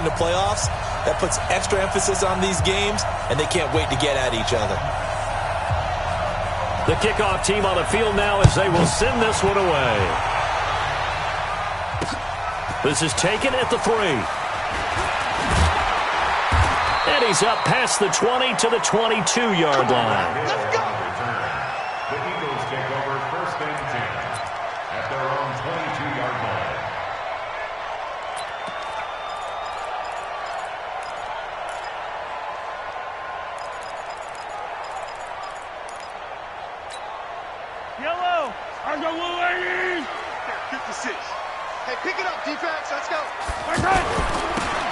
the playoffs, that puts extra emphasis on these games, and they can't wait to get at each other. The kickoff team on the field now as they will send this one away. This is taken at the 3. And he's up past the 20 to the 22-yard line. Let's go. The Eagles take over 1st and 10 at their own 22-yard line. Yellow, I go blue 80s. 56. Hey, pick it up, defense. Let's go.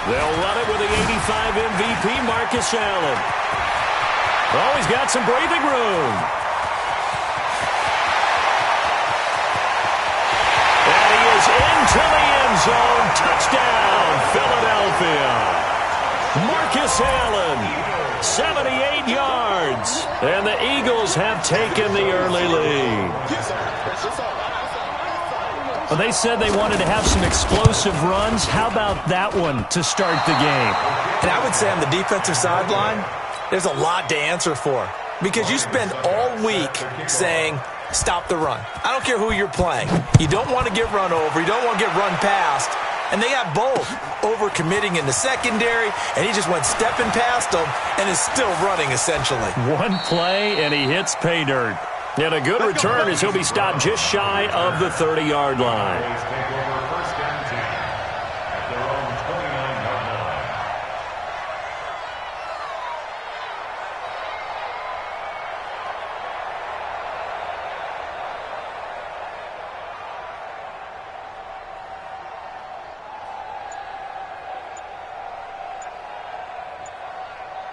They'll run it with the 85 MVP, Marcus Allen. Oh, he's got some breathing room. And he is into the end zone. Touchdown, Philadelphia. Marcus Allen, 78 yards. And the Eagles have taken the early lead. Well, they said they wanted to have some explosive runs. How about that one to start the game? And I would say on the defensive sideline, there's a lot to answer for. Because you spend all week saying, stop the run. I don't care who you're playing. You don't want to get run over. You don't want to get run past. And they got both. Over-committing in the secondary, and he just went stepping past them and is still running, essentially. One play, and he hits pay dirt. And a good return as he'll be stopped just shy of the 30-yard line. Take over 1st and 10 at their own 29-yard line.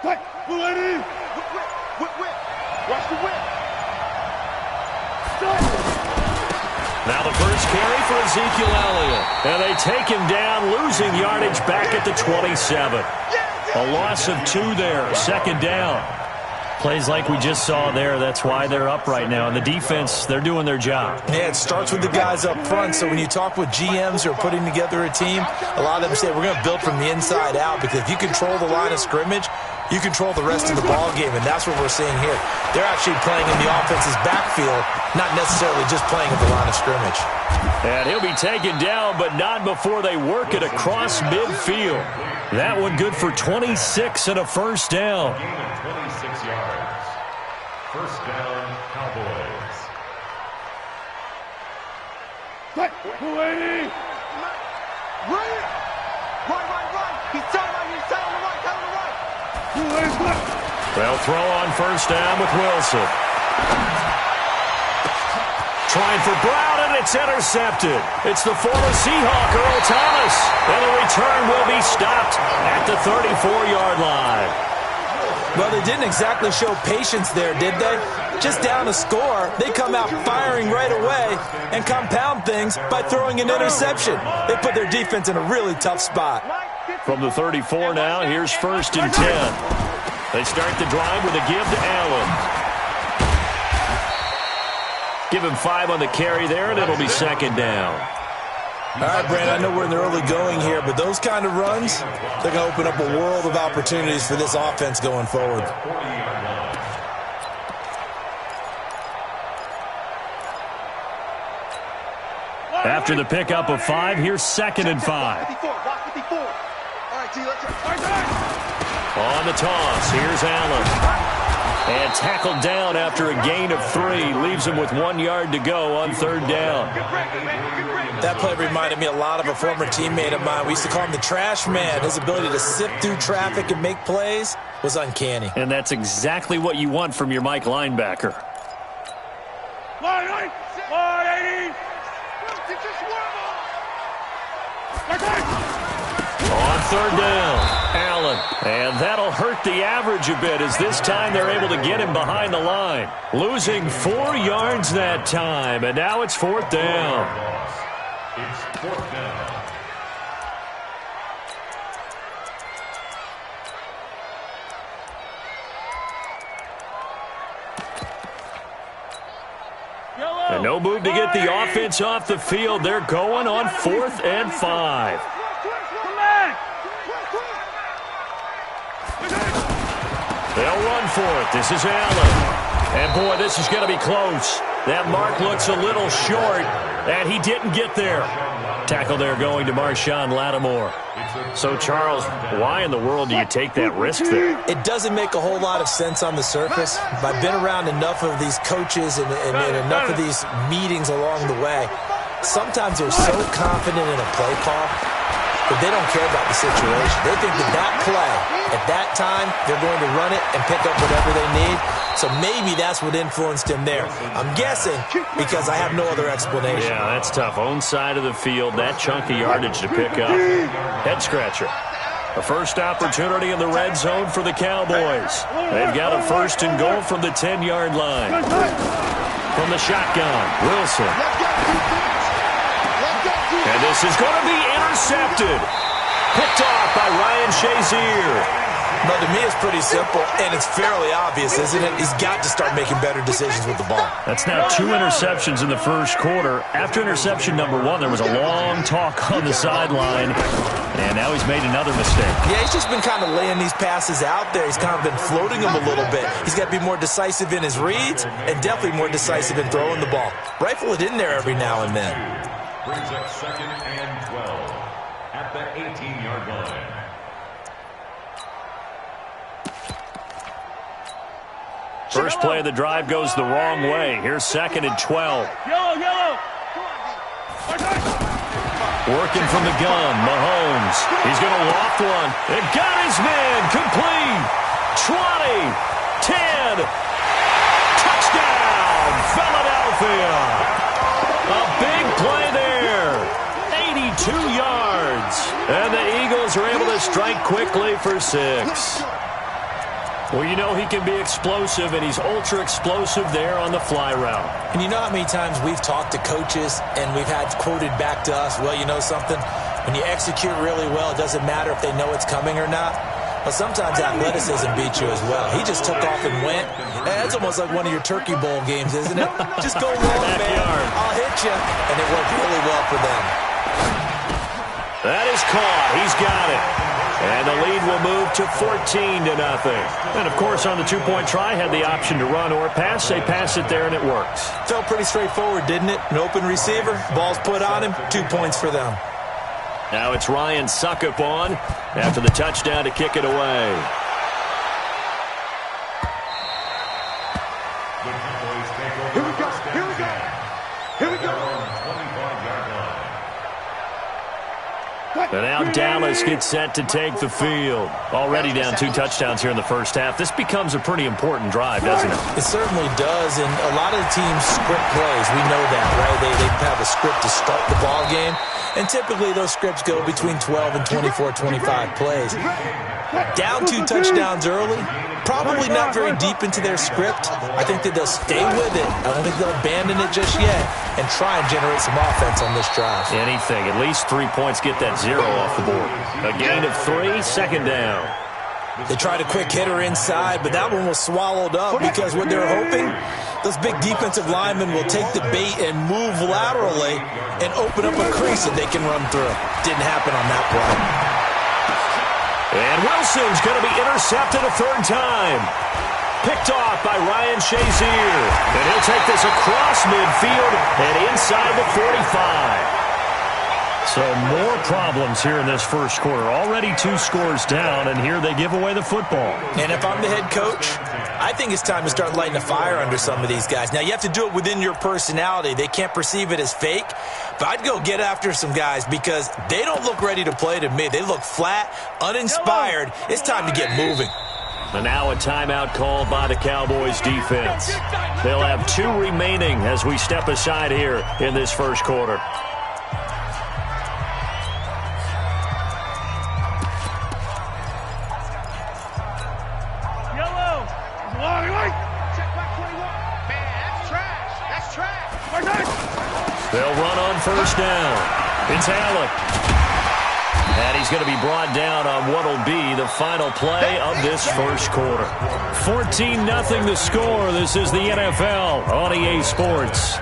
What? Blue 80. Whip. Watch the whip. Now the first carry for Ezekiel Elliott. And they take him down, losing yardage back at the 27. A loss of 2 there, 2nd down. Plays like we just saw there, that's why they're up right now. And the defense, they're doing their job. Yeah, it starts with the guys up front. So when you talk with GMs who are putting together a team, a lot of them say we're going to build from the inside out, because if you control the line of scrimmage, you control the rest of the ball game, and that's what we're seeing here. They're actually playing in the offense's backfield, not necessarily just playing at the line of scrimmage. And he'll be taken down, but not before they work it across midfield. That one good for 26 and a first down. Gain of 26 yards. First down, Cowboys. What? Blue 80. Right. He's telling the right. Blue 80's what? They'll throw on first down with Wilson. Trying for Brown, and it's intercepted. It's the former Seahawk, Earl Thomas. And the return will be stopped at the 34-yard line. Well, they didn't exactly show patience there, did they? Just down a score, they come out firing right away and compound things by throwing an interception. They put their defense in a really tough spot. From the 34 now, here's 1st and 10. They start the drive with a give to Allen. Give him 5 on the carry there, and it'll be 2nd down. All right, Brandon, I know we're in the early going here, but those kind of runs, they're going to open up a world of opportunities for this offense going forward. After the pickup of 5, here's 2nd and 5. On the toss, here's Allen. And tackled down after a gain of 3. Leaves him with 1 yard to go on 3rd down. That play reminded me a lot of a former teammate of mine. We used to call him the trash man. His ability to sift through traffic and make plays was uncanny. And that's exactly what you want from your Mike linebacker. 180. On 3rd down, Allen. And that'll hurt the average a bit, as this time they're able to get him behind the line. Losing 4 yards that time, and now it's 4th down. It's 4th down. And no move to get the offense off the field. They're going on 4th and 5. They'll run for it. This is Allen. And, boy, this is going to be close. That mark looks a little short, and he didn't get there. Tackle there going to Marshawn Lattimore. So, Charles, why in the world do you take that risk there? It doesn't make a whole lot of sense on the surface, but I've been around enough of these coaches and enough of these meetings along the way. Sometimes they're so confident in a play call that they don't care about the situation. They think that play, at that time, they're going to run it and pick up whatever they need. So maybe that's what influenced him there. I'm guessing because I have no other explanation. Yeah, that's tough. Own side of the field, that chunk of yardage to pick up. Head scratcher. A first opportunity in the red zone for the Cowboys. They've got a first and goal from the 10-yard line. From the shotgun, Wilson. And this is going to be intercepted. Picked off by Ryan Shazier. No, to me, it's pretty simple, and it's fairly obvious, isn't it? He's got to start making better decisions with the ball. That's now 2 interceptions in the first quarter. After interception number 1, there was a long talk on the sideline, and now he's made another mistake. Yeah, he's just been kind of laying these passes out there. He's kind of been floating them a little bit. He's got to be more decisive in his reads and definitely more decisive in throwing the ball. Rifle it in there every now and then. Brings up 2nd and 12 at the 18-yard line. First play of the drive goes the wrong way. Here's 2nd and 12. Yellow. Working from the gun, Mahomes. He's going to loft one. And got his man. Complete. 20. 10. Touchdown, Philadelphia. A big play there. 82 yards. And the Eagles are able to strike quickly for 6. Well, you know he can be explosive, and he's ultra-explosive there on the fly route. And you know how many times we've talked to coaches and we've had quoted back to us, well, you know something? When you execute really well, it doesn't matter if they know it's coming or not. But sometimes athleticism beats you as well. He just took off and went. That's almost like one of your Turkey Bowl games, isn't it? Just go long, man. I'll hit you. And it worked really well for them. That is caught. He's got it. And the lead will move to 14-0. And, of course, on the two-point try, had the option to run or pass. They pass it there, and it works. Felt pretty straightforward, didn't it? An open receiver, ball's put on him, 2 points for them. Now it's Ryan Suckup on after the touchdown to kick it away. Here we go. And now Dallas gets set to take the field. Already down 2 touchdowns here in the first half. This becomes a pretty important drive, doesn't it? It certainly does, and a lot of the teams script plays. We know that, right? They have a script to start the ball game, and typically those scripts go between 12 and 24, 25 plays. Down 2 touchdowns early, probably not very deep into their script. I think that they'll stay with it. I don't think they'll abandon it just yet and try and generate some offense on this drive. Anything. At least 3 points, get that 0 off the board. A gain of 3, 2nd down. They tried a quick hitter inside, but that one was swallowed up because what they're hoping, those big defensive linemen will take the bait and move laterally and open up a crease that they can run through. Didn't happen on that play. And Wilson's going to be intercepted a 3rd time. Picked off by Ryan Shazier. And he'll take this across midfield and inside the 45. So more problems here in this first quarter. Already 2 scores down, and here they give away the football. And if I'm the head coach, I think it's time to start lighting a fire under some of these guys. Now, you have to do it within your personality. They can't perceive it as fake. But I'd go get after some guys because they don't look ready to play to me. They look flat, uninspired. It's time to get moving. And now a timeout called by the Cowboys defense. They'll have 2 remaining as we step aside here in this first quarter. They'll run on first down. It's Allen. And he's going to be brought down on what will be the final play of this first quarter. 14-0 the score. This is the NFL on EA Sports.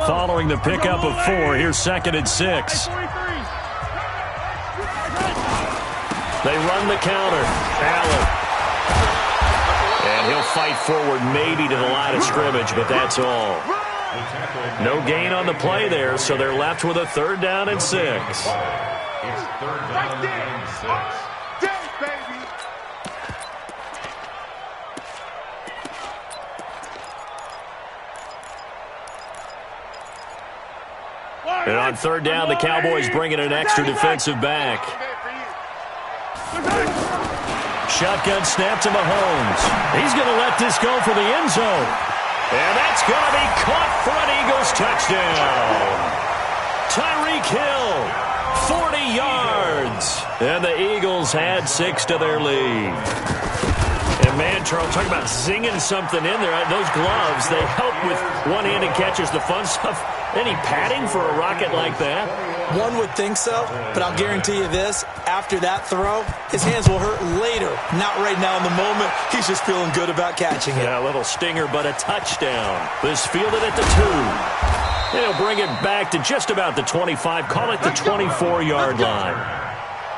following the pickup of 4. Here's 2nd and 6. They run the counter. Allen. And he'll fight forward maybe to the line of scrimmage, but that's all. No gain on the play there, so they're left with a 3rd down and 6. It's 3rd down and 6. And on 3rd down, the Cowboys bring in an extra defensive back. Shotgun snap to Mahomes. He's going to let this go for the end zone. And that's going to be caught for an Eagles touchdown. Tyreek Hill, 40 yards. And the Eagles add 6 to their lead. And, man, Charles, talking about zinging something in there. Those gloves, they help with one-handed catches, the fun stuff. Any padding for a rocket like that? One would think so, but I'll guarantee you this. After that throw, his hands will hurt later. Not right now in the moment. He's just feeling good about catching it. Yeah, a little stinger, but a touchdown. This fielded at the 2. They'll bring it back to just about the 25. Call it the 24-yard line.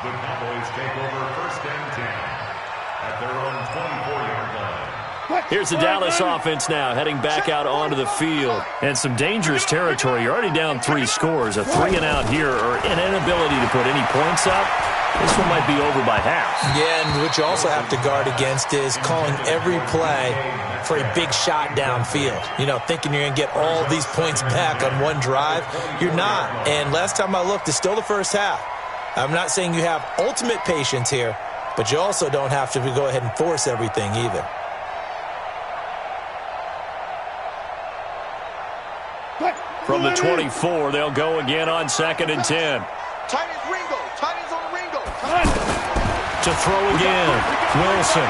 The Cowboys take over 1st and 10 at their own 24-yard line. Here's the Dallas offense now, heading back out onto the field. And some dangerous territory. You're already down 3 scores. A 3-and-out here, or an inability to put any points up. This one might be over by half. Yeah, and what you also have to guard against is calling every play for a big shot downfield. You know, thinking you're going to get all these points back on one drive. You're not. And last time I looked, it's still the first half. I'm not saying you have ultimate patience here, but you also don't have to go ahead and force everything either. From the 24, they'll go again on 2nd and 10. Tight ends Ringo. Tight ends on the Ringo. To throw again, Wilson.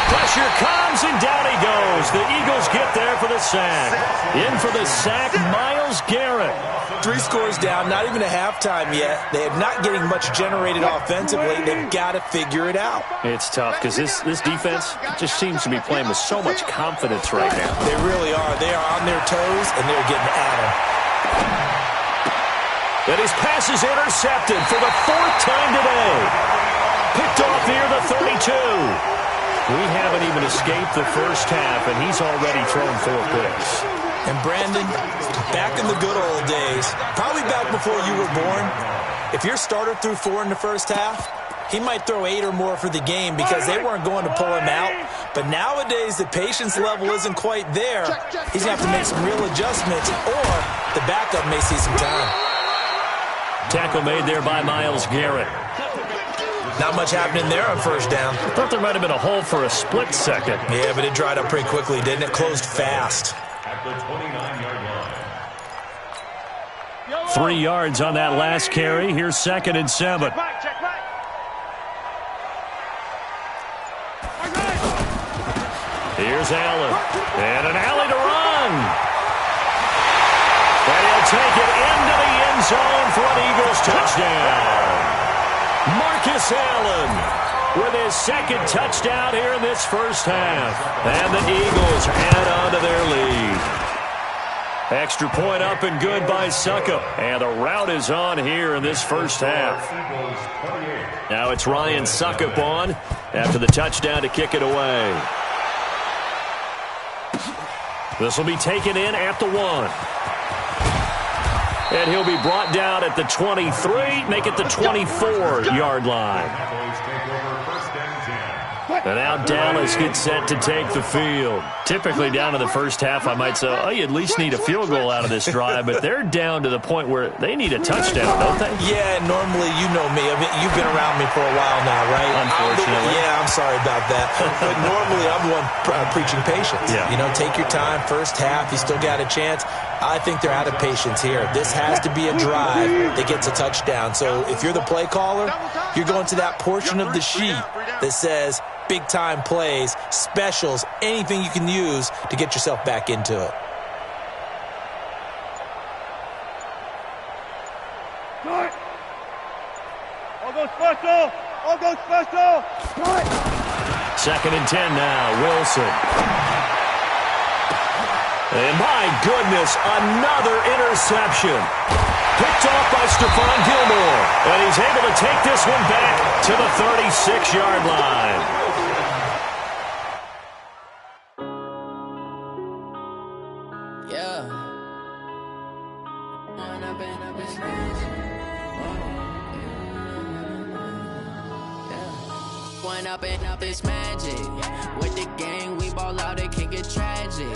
Pressure comes, and down he goes. The Eagles get there for the sack. In for the sack, Myles Garrett. 3 scores down, not even a halftime yet. They are not getting much generated offensively. They've got to figure it out. It's tough because this defense just seems to be playing with so much confidence right now. They really are. They are on their toes, and they're getting at them. And his pass is intercepted for the 4th time today. Picked off near the 32. We haven't even escaped the first half, and he's already thrown 4 picks. And Brandon, back in the good old days, probably back before you were born, if your starter threw 4 in the first half, he might throw 8 or more for the game because they weren't going to pull him out. But nowadays, the patience level isn't quite there. He's going to have to make some real adjustments, or the backup may see some time. Tackle made there by Myles Garrett. Not much happening there on 1st down. I thought there might have been a hole for a split second. Yeah, but it dried up pretty quickly, didn't it? Closed fast. At the 29-yard line. 3 yards on that last carry. Here's 2nd and 7. Here's Allen. And an alley to run. And he'll take it into the end zone for an Eagles touchdown. Marcus Allen with his 2nd touchdown here in this first half. And the Eagles add on to their lead. Extra point up and good by Succop. And the route is on here in this first half. Now it's Ryan Succop on after the touchdown to kick it away. This will be taken in at the 1. And he'll be brought down at the 23, make it the 24-yard line. And now Dallas gets set to take the field. Typically down to the first half, I might say, oh, you at least need a field goal out of this drive, but they're down to the point where they need a touchdown, don't they? Yeah, normally, you know me. I mean, you've been around me for a while now, right? Unfortunately. I'm sorry about that. But normally, I'm the one preaching patience. Yeah. You know, take your time. First half, you still got a chance. I think they're out of patience here. This has to be a drive that gets a touchdown. So if you're the play caller, you're going to that portion of the sheet that says big-time plays, specials, anything you can use to get yourself back into it. I'll go special! I'll go special! 2nd and 10 now, Wilson. And my goodness, another interception. Picked off by Stephon Gilmore. And he's able to take this one back to the 36-yard line. Up this magic. With the gang, we ball out, it can get tragic.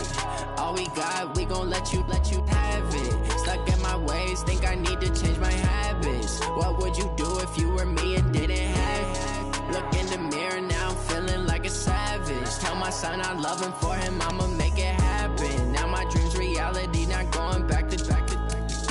All we got, we gon' let you have it. Stuck in my ways, think I need to change my habits. What would you do if you were me and didn't have it? Look in the mirror, now I'm feeling like a savage. Tell my son I love him, for him I'ma make it happen. Now my dream's reality, not going back to back.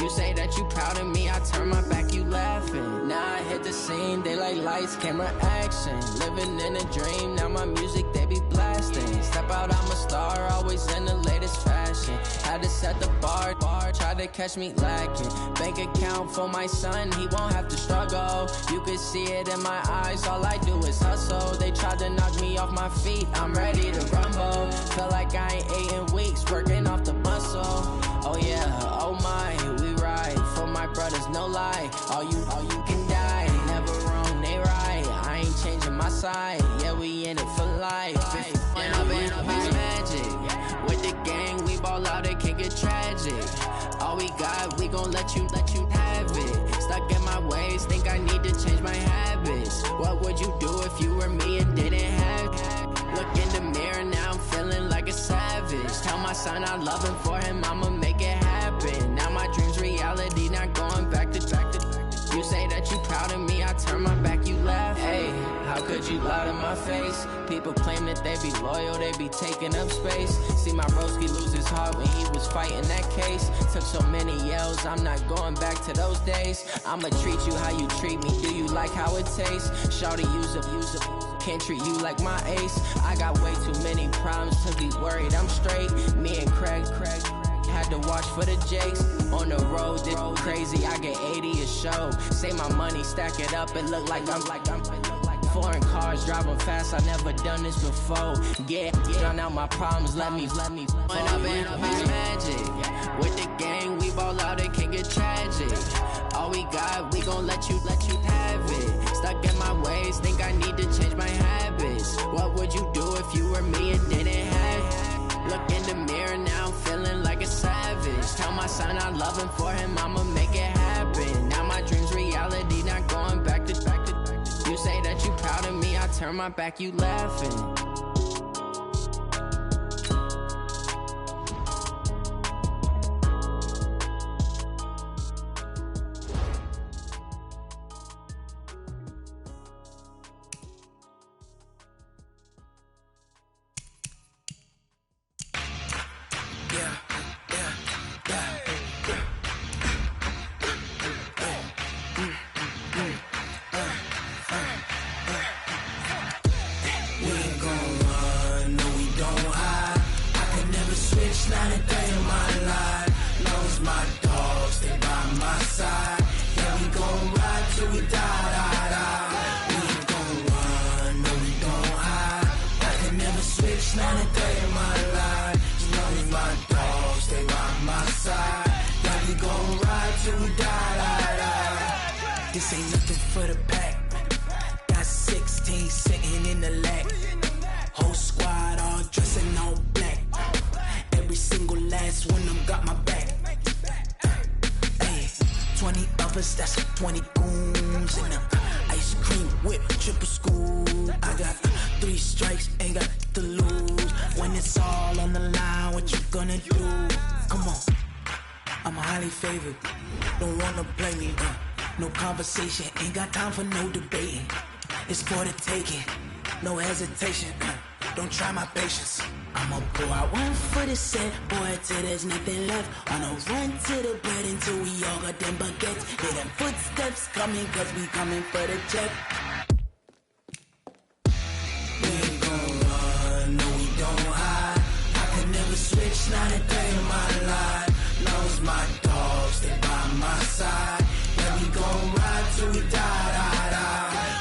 You say that you proud of me, I turn my back, you laughing. Now I hit the scene, they like lights, camera, action. Living in a dream, now my music, they be blasting. Step out, I'm a star, always in the latest fashion. Had to set the bar, try to catch me lacking. Bank account for my son, he won't have to struggle. You can see it in my eyes, all I do is hustle. They tried to knock me off my feet, I'm ready to rumble. Feel like I ain't ate in weeks, working off the muscle. Oh yeah, oh my, we ride for my brothers, no lie. All you can die, never wrong, they right. I ain't changing my side, yeah, we in it for life. And I've been magic. With the gang, we ball out, it can get tragic. All we got, we gon' let you have it. Stuck in my ways, think I need to change my habits. What would you do if you were me and didn't have it? Look in the mirror, now I'm feeling like a savage. Tell my son I love him, for him I'ma make it happen. Now my dream's reality, not going back to back. You say that you proud of me, I turn my back, you laugh. Hey, how could you lie to my face? People claim that they be loyal, they be taking up space. See my broski lose his heart when he was fighting that case. Took so many yells, I'm not going back to those days. I'ma treat you how you treat me, do you like how it tastes? Shawty, use up, can't treat you like my ace. I got way too many problems to be worried, I'm straight. Me and Craig had to watch for the Jakes. On the road, this crazy, I get 80 a show. Say my money, stack it up, it look like I'm foreign cars, driving fast, I never done this before. Get drown out my problems, let me When I've been magic. With the gang, we ball out, it can get tragic. All we got, we gon' let you have it. Stuck in my ways, think I need to change my habits. What would you do if you were me and didn't have it? Look in the mirror, now I'm feeling like a savage. Tell my son I love him, for him I'ma make it happen. Now my dream's reality, not going back to back. You say that you proud of me, I turn my back, you laughing. This ain't nothing for the pack. Got 16 sitting in the lap. Whole squad all dressing all black. Every single last one of them got my back. Hey, 20 of us, that's 20 goons in the ice cream whip, triple scoop. I got 3 strikes, ain't got to lose. When it's all on the line, what you gonna do? Come on, I'm highly favored. Don't wanna play me, no conversation, ain't got time for no debating. It's for the taking, no hesitation. Don't try my patience. I'ma pour out one for the set, boy, till there's nothing left. On a run to the bread until we all got them baguettes. Hear them footsteps coming, cause we coming for the check. We ain't gon' run, no we don't hide. I can never switch, not a day in my life. Knows my dogs, they by my side. Yeah, we gon' ride till we die.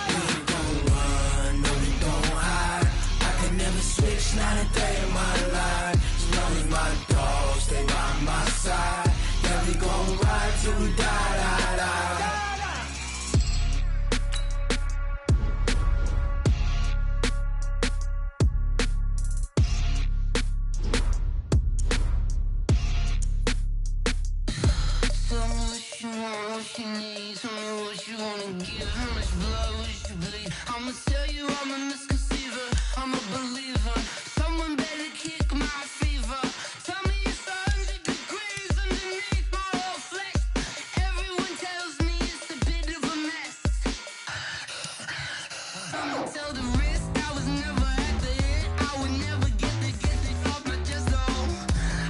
We ain't gon' run, no we don't hide. I can never switch, not a day in my life. As long as my dogs We gon' ride till we die, die, die. Tell me what you want, what you need. Tell me what you wanna give. How much blood would you bleed? I'ma tell you I'm a misconceiver. I'm a believer. Someone better kick my fever. Tell me it's 100 degrees underneath my whole flesh. Everyone tells me it's a bit of a mess. I'ma tell the risk I was never at the hit. I would never get it off my chest though.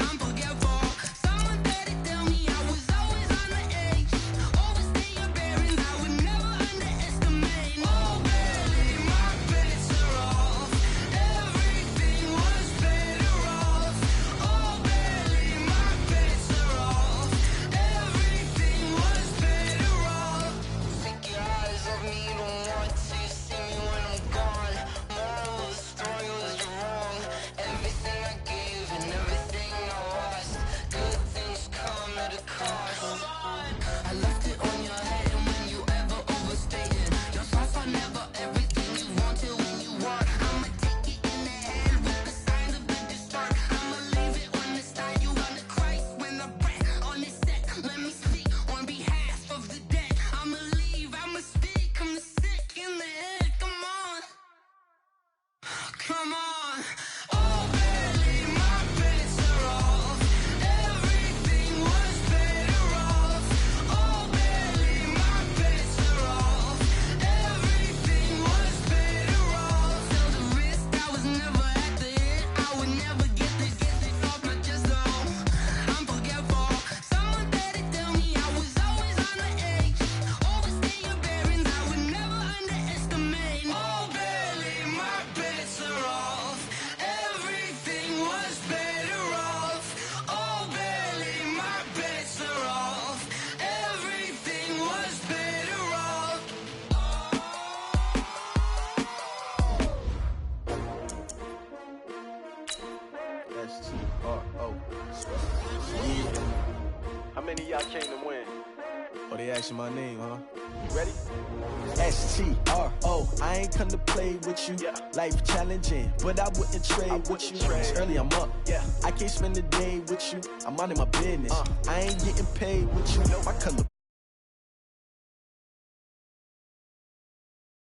I'm forgetful. Someone better tell me I was always on the edge. Overstay your bearings, I would never underestimate. Oh baby, my bets are off. Everything was better off. Oh baby, my bets are off. Everything was better off. Take your eyes off me, you don't want to see me when I'm gone. Moral of the story was wrong. Everything I gave and everything I lost. Good things come at a cost. I left it on your head, and when you ever overstay it, your thoughts are never everything you wanted when you want. I'ma take it in the head with the signs of the distort. I'ma leave it on the side. You on the Christ when the breath on this set. Let me speak on behalf of the dead. I'ma leave, I'ma speak. I'm the sick in the head. Come on, come on. Oh baby, my bets are off. Everything was better off. Oh baby, my bets are off. Everything was better off. Tell the risk I was never at the hit. I would never get it off my chest though. I'm forgetful. Someone better tell me I was always on the edge. Overstay your bearings, I would never underestimate. Oh baby, my bets are off. Everything was better off. Oh baby, my bets are off. Everything was better off. S-T-R-O. Yeah. How many of y'all came to win? Oh, they asking my name, huh? You ready? S-T-R-O. I ain't come to play with you. Life challenging, but I wouldn't trade with you. It's early, I'm up. I can't spend the day with you. I'm minding my business. I ain't getting paid with you. My color